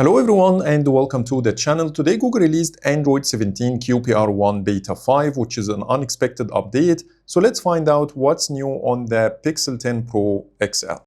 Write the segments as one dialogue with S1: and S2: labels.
S1: Hello everyone and welcome to the channel. Today Google released Android 17 QPR1 Beta 5, which is an unexpected update. So let's find out what's new on the Pixel 10 Pro XL.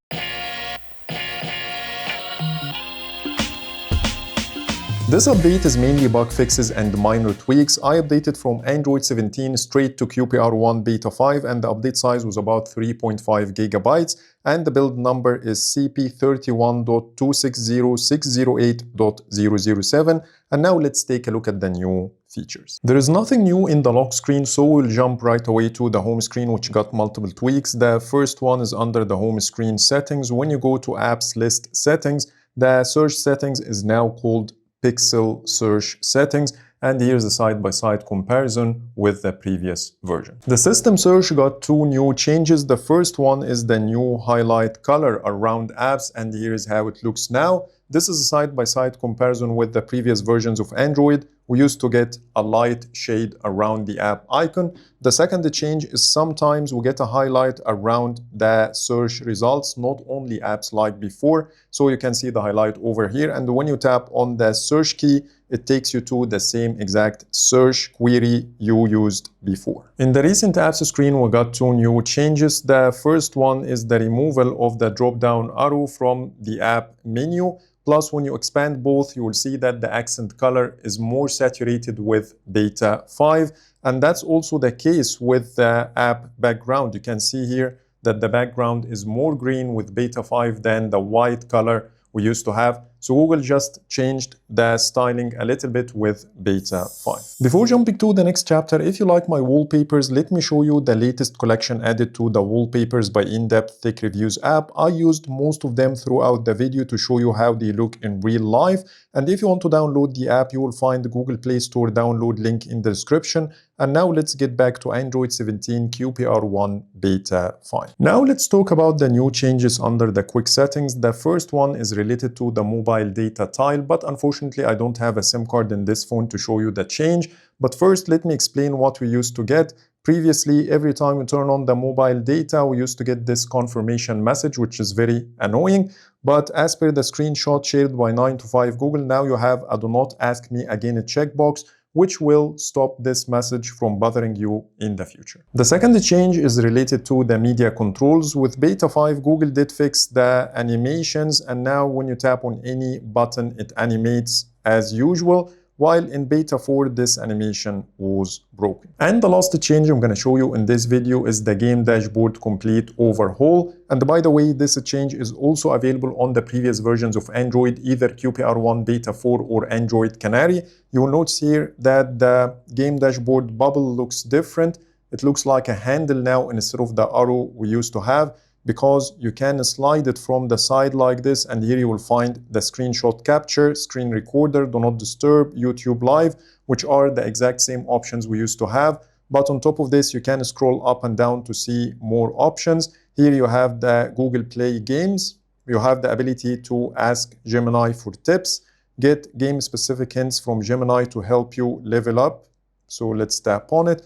S1: This update is mainly bug fixes and minor tweaks. I updated from Android 17 straight to QPR1 Beta 5 and the update size was about 3.5 gigabytes and the build number is CP31.260.608.007. And now let's take a look at the new features. There is nothing new in the lock screen, so we'll jump right away to the home screen, which got multiple tweaks. The first one is under the home screen settings. When you go to apps list settings, the search settings is now called Pixel search settings, and here's a side-by-side comparison with the previous version. The system search got two new changes. The first one is the new highlight color around apps, and here's how it looks now. This is a side-by-side comparison with the previous versions of Android. We used to get a light shade around the app icon. The second change is sometimes we get a highlight around the search results, not only apps like before. So you can see the highlight over here. And when you tap on the search key, it takes you to the same exact search query you used before. In the recent apps screen, we got two new changes. The first one is the removal of the drop-down arrow from the app menu. Plus, when you expand both, you will see that the accent color is more saturated with Beta 5. And that's also the case with the app background. You can see here that the background is more green with Beta 5 than the white color we used to have. So Google just changed the styling a little bit with Beta 5. Before jumping to the next chapter, if you like my wallpapers, let me show you the latest collection added to the Wallpapers by In-Depth Tech Reviews app. I used most of them throughout the video to show you how they look in real life. And if you want to download the app, you will find the Google Play Store download link in the description. And now let's get back to Android 17 QPR1 Beta 5. Now let's talk about the new changes under the quick settings. The first one is related to the mobile data tile, but unfortunately I don't have a SIM card in this phone to show you the change. But first let me explain what we used to get. Previously, every time we turn on the mobile data, we used to get this confirmation message, which is very annoying. But as per the screenshot shared by 9to5 Google, now you have a do not ask me again a checkbox, which will stop this message from bothering you in the future. The second change is related to the media controls. With Beta 5, Google did fix the animations, and now when you tap on any button, it animates as usual, while in Beta 4, this animation was broken. And the last change I'm going to show you in this video is the game dashboard complete overhaul. And by the way, this change is also available on the previous versions of Android, either QPR1 Beta 4 or Android Canary. You will notice here that the game dashboard bubble looks different. It looks like a handle now instead of the arrow we used to have, because you can slide it from the side like this, and here you will find the screenshot capture, screen recorder, do not disturb, YouTube live, which are the exact same options we used to have. But on top of this, you can scroll up and down to see more options. Here you have the Google Play games. You have the ability to ask Gemini for tips, get game-specific hints from Gemini to help you level up. So let's tap on it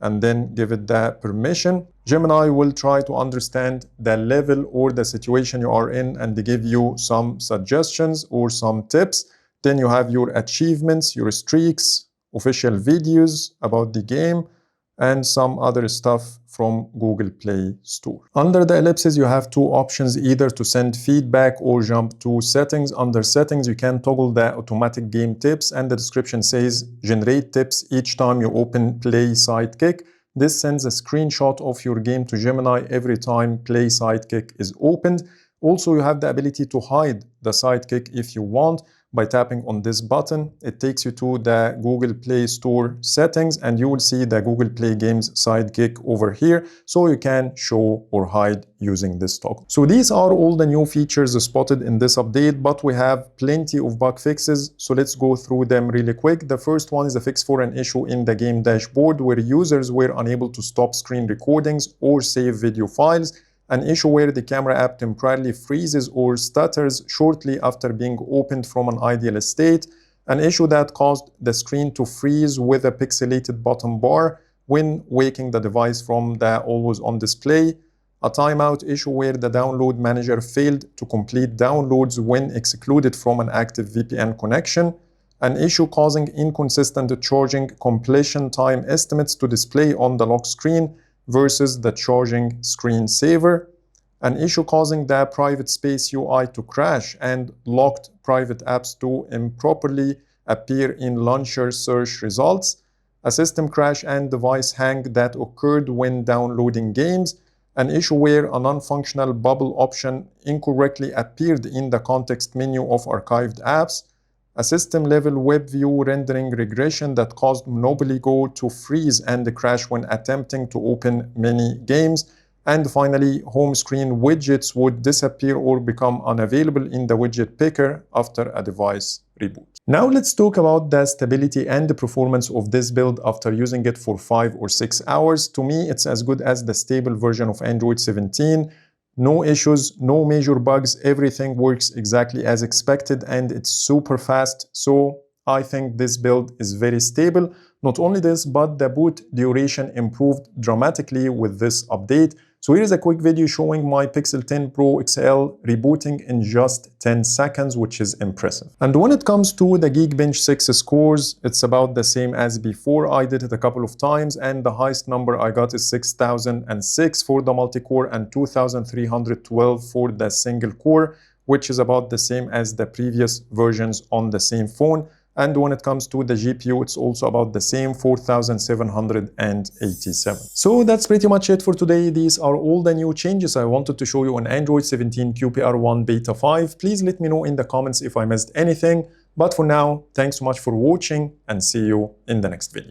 S1: and then give it the permission. Gemini will try to understand the level or the situation you are in and give you some suggestions or some tips. Then you have your achievements, your streaks, official videos about the game, and some other stuff from Google Play Store. Under the ellipses, you have two options, either to send feedback or jump to settings. Under settings, you can toggle the automatic game tips, and the description says generate tips each time you open Play Sidekick. This sends a screenshot of your game to Gemini every time Play Sidekick is opened. Also, you have the ability to hide the Sidekick if you want by tapping on this button. It takes you to the Google Play Store settings, and you will see the Google Play Games Sidekick over here, so you can show or hide using this toggle. So these are all the new features spotted in this update, but we have plenty of bug fixes, so let's go through them really quick. The first one is a fix for an issue in the game dashboard where users were unable to stop screen recordings or save video files. An issue where the camera app temporarily freezes or stutters shortly after being opened from an ideal state. An issue that caused the screen to freeze with a pixelated bottom bar when waking the device from the always on display. a timeout issue where the download manager failed to complete downloads when excluded from an active VPN connection, an issue causing inconsistent charging completion time estimates to display on the lock screen versus the charging screensaver, an issue causing the private space UI to crash and locked private apps to improperly appear in launcher search results, a system crash and device hang that occurred when downloading games, an issue where a non-functional bubble option incorrectly appeared in the context menu of archived apps, a system-level web view rendering regression that caused Monopoly Go to freeze and crash when attempting to open many games, and finally, home screen widgets would disappear or become unavailable in the widget picker after a device reboot. Now let's talk about the stability and the performance of this build after using it for 5 or 6 hours. To me, it's as good as the stable version of Android 17. No issues, no major bugs, everything works exactly as expected and it's super fast. So I think this build is very stable. Not only this, but the boot duration improved dramatically with this update. So here is a quick video showing my Pixel 10 Pro XL rebooting in just 10 seconds, which is impressive. And when it comes to the Geekbench 6 scores, it's about the same as before. I did it a couple of times and the highest number I got is 6006 for the multi-core and 2312 for the single core, which is about the same as the previous versions on the same phone. And when it comes to the GPU, it's also about the same, 4787. So that's pretty much it for today. These are all the new changes I wanted to show you on Android 17 QPR1 Beta 5. Please let me know in the comments if I missed anything. But for now, thanks so much for watching and see you in the next video.